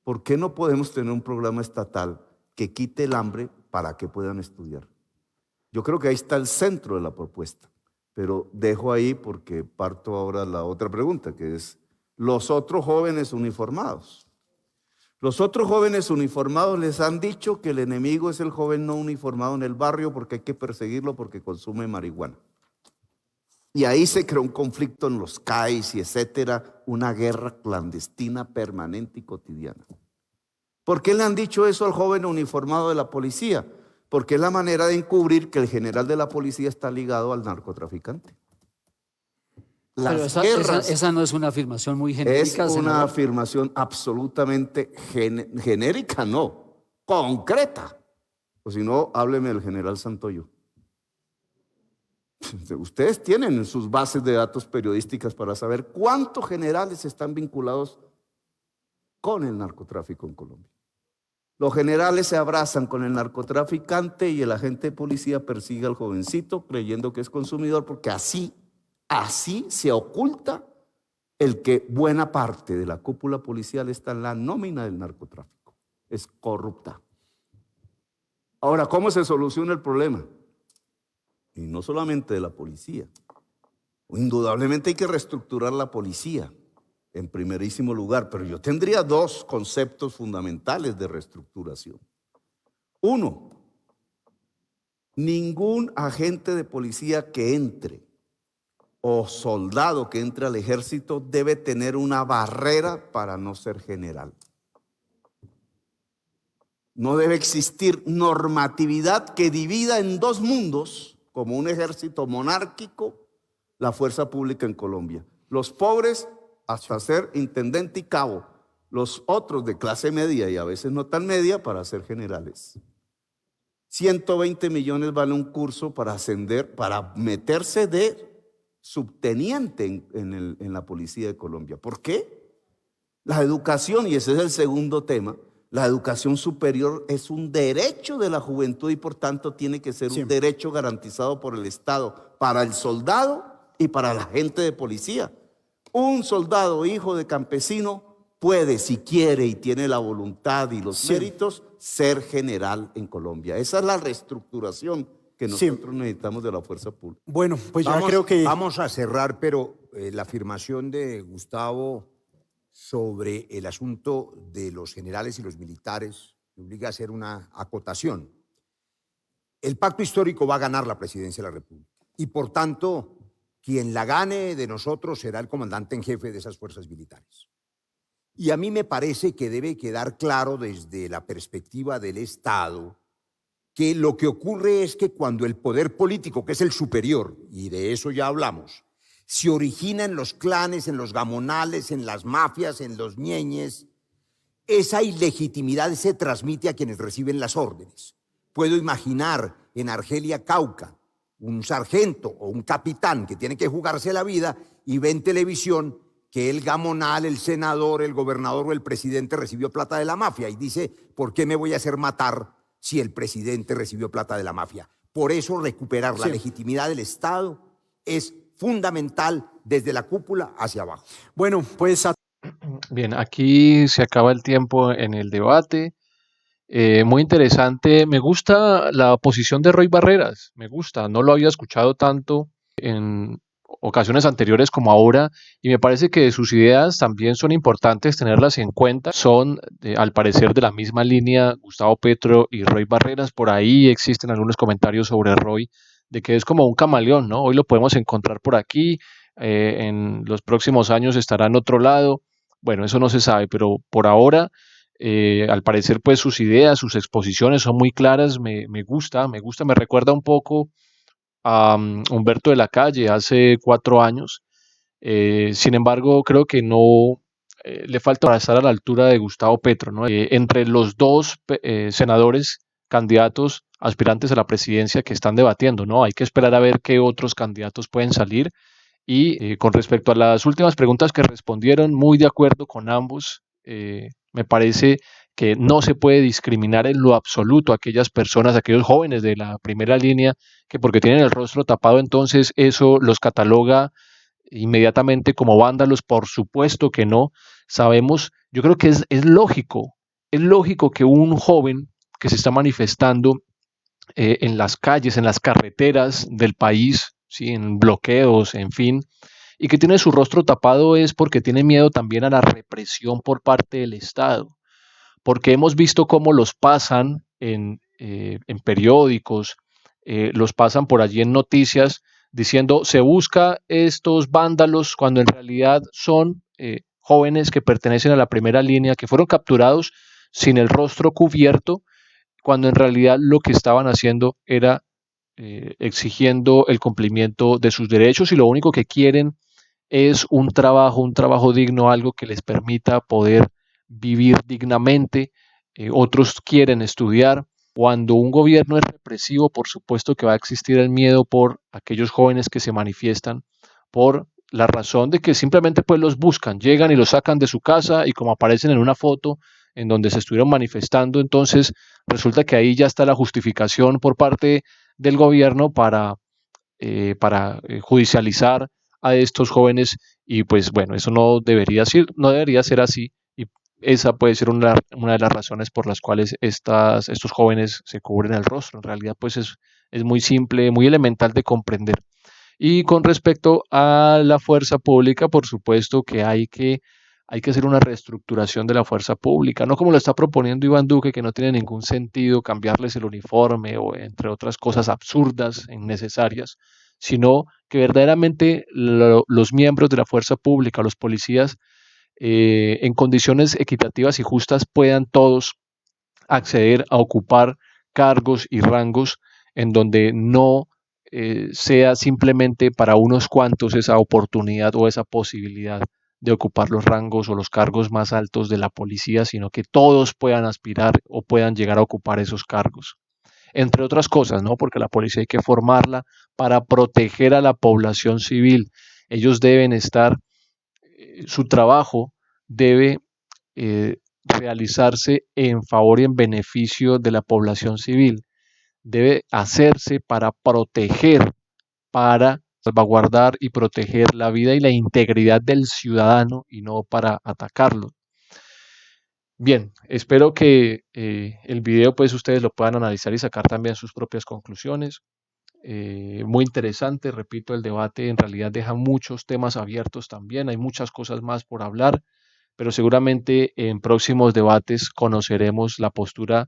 ¿Por qué no podemos tener un programa estatal que quite el hambre para que puedan estudiar? Yo creo que ahí está el centro de la propuesta, pero dejo ahí porque parto ahora la otra pregunta, que es los otros jóvenes uniformados. Los otros jóvenes uniformados les han dicho que el enemigo es el joven no uniformado en el barrio porque hay que perseguirlo porque consume marihuana. Y ahí se creó un conflicto en los CAIs y etcétera, una guerra clandestina permanente y cotidiana. ¿Por qué le han dicho eso al joven uniformado de la policía? Porque es la manera de encubrir que el general de la policía está ligado al narcotraficante. Pero esa no es una afirmación muy genérica. Es una afirmación absolutamente genérica, no, concreta. O si no, hábleme del general Santoyo. Ustedes tienen en sus bases de datos periodísticas para saber cuántos generales están vinculados con el narcotráfico en Colombia. Los generales se abrazan con el narcotraficante y el agente de policía persigue al jovencito creyendo que es consumidor porque así se oculta el que buena parte de la cúpula policial está en la nómina del narcotráfico. Es corrupta. Ahora, ¿cómo se soluciona el problema? Y no solamente de la policía. Indudablemente hay que reestructurar la policía en primerísimo lugar, pero yo tendría dos conceptos fundamentales de reestructuración. Uno, ningún agente de policía que entre o soldado que entre al ejército debe tener una barrera para no ser general. No debe existir normatividad que divida en dos mundos, como un ejército monárquico, la fuerza pública en Colombia. Los pobres hasta ser intendente y cabo, los otros de clase media y a veces no tan media para ser generales. 120 millones vale un curso para ascender, para meterse de subteniente en la policía de Colombia. ¿Por qué? La educación, y ese es el segundo tema, la educación superior es un derecho de la juventud y por tanto tiene que ser un derecho garantizado por el Estado para el soldado y para la gente de policía. Un soldado hijo de campesino puede, si quiere y tiene la voluntad y los méritos, ser general en Colombia. Esa es la reestructuración que nosotros necesitamos de la fuerza pública. Bueno, pues ya creo que... Vamos a cerrar, pero la afirmación de Gustavo sobre el asunto de los generales y los militares me obliga a hacer una acotación. El pacto histórico va a ganar la presidencia de la República y por tanto quien la gane de nosotros será el comandante en jefe de esas fuerzas militares. Y a mí me parece que debe quedar claro desde la perspectiva del Estado que lo que ocurre es que cuando el poder político, que es el superior, y de eso ya hablamos, se origina en los clanes, en los gamonales, en las mafias, en los ñeñes, esa ilegitimidad se transmite a quienes reciben las órdenes. Puedo imaginar en Argelia Cauca un sargento o un capitán que tiene que jugarse la vida y ve en televisión que el gamonal, el senador, el gobernador o el presidente recibió plata de la mafia y dice, ¿por qué me voy a hacer matar si el presidente recibió plata de la mafia? Por eso recuperar la legitimidad del Estado es fundamental desde la cúpula hacia abajo. Bueno, pues... Bien, aquí se acaba el tiempo en el debate. Muy interesante. Me gusta la posición de Roy Barreras. Me gusta. No lo había escuchado tanto en ocasiones anteriores como ahora y me parece que sus ideas también son importantes tenerlas en cuenta. Son, al parecer, de la misma línea Gustavo Petro y Roy Barreras. Por ahí existen algunos comentarios sobre Roy de que es como un camaleón, ¿no? Hoy lo podemos encontrar por aquí, en los próximos años estará en otro lado. Bueno, eso no se sabe, pero por ahora, al parecer, pues sus ideas, sus exposiciones son muy claras. Me gusta, me recuerda un poco a Humberto de la Calle hace 4 años. Sin embargo, creo que no le falta para estar a la altura de Gustavo Petro, ¿no? Entre los dos senadores candidatos aspirantes a la presidencia que están debatiendo, ¿no? Hay que esperar a ver qué otros candidatos pueden salir. Y con respecto a las últimas preguntas que respondieron, muy de acuerdo con ambos. Me parece que no se puede discriminar en lo absoluto a aquellas personas, a aquellos jóvenes de la primera línea, que porque tienen el rostro tapado, entonces eso los cataloga inmediatamente como vándalos. Por supuesto que no. Sabemos, yo creo que es lógico que un joven que se está manifestando en las calles, en las carreteras del país, ¿sí? En bloqueos, en fin, y que tiene su rostro tapado es porque tiene miedo también a la represión por parte del Estado, porque hemos visto cómo los pasan en periódicos, los pasan por allí en noticias, diciendo se busca estos vándalos cuando en realidad son jóvenes que pertenecen a la primera línea, que fueron capturados sin el rostro cubierto, cuando en realidad lo que estaban haciendo era exigiendo el cumplimiento de sus derechos y lo único que quieren es un trabajo digno, algo que les permita poder vivir dignamente. Otros quieren estudiar. Cuando un gobierno es represivo, por supuesto que va a existir el miedo por aquellos jóvenes que se manifiestan por la razón de que simplemente pues los buscan, llegan y los sacan de su casa y como aparecen en una foto en donde se estuvieron manifestando, entonces resulta que ahí ya está la justificación por parte del gobierno para judicializar a estos jóvenes y pues bueno, eso no debería ser así y esa puede ser una de las razones por las cuales estos jóvenes se cubren el rostro. En realidad pues es muy simple, muy elemental de comprender. Y con respecto a la fuerza pública, por supuesto que hay que hacer una reestructuración de la fuerza pública, no como lo está proponiendo Iván Duque, que no tiene ningún sentido cambiarles el uniforme o entre otras cosas absurdas, innecesarias, sino que verdaderamente los miembros de la fuerza pública, los policías, en condiciones equitativas y justas puedan todos acceder a ocupar cargos y rangos en donde no sea simplemente para unos cuantos esa oportunidad o esa posibilidad de ocupar los rangos o los cargos más altos de la policía, sino que todos puedan aspirar o puedan llegar a ocupar esos cargos. Entre otras cosas, ¿no? Porque la policía hay que formarla para proteger a la población civil. Ellos deben estar, su trabajo debe realizarse en favor y en beneficio de la población civil. Debe hacerse para proteger, para salvaguardar y proteger la vida y la integridad del ciudadano y no para atacarlo. Bien, espero que el video pues ustedes lo puedan analizar y sacar también sus propias conclusiones. Muy interesante, repito, el debate en realidad deja muchos temas abiertos también, hay muchas cosas más por hablar, pero seguramente en próximos debates conoceremos la postura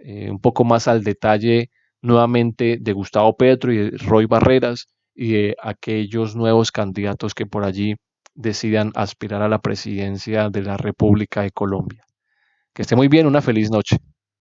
un poco más al detalle nuevamente de Gustavo Petro y de Roy Barreras y de aquellos nuevos candidatos que por allí decidan aspirar a la presidencia de la República de Colombia. Que esté muy bien, una feliz noche.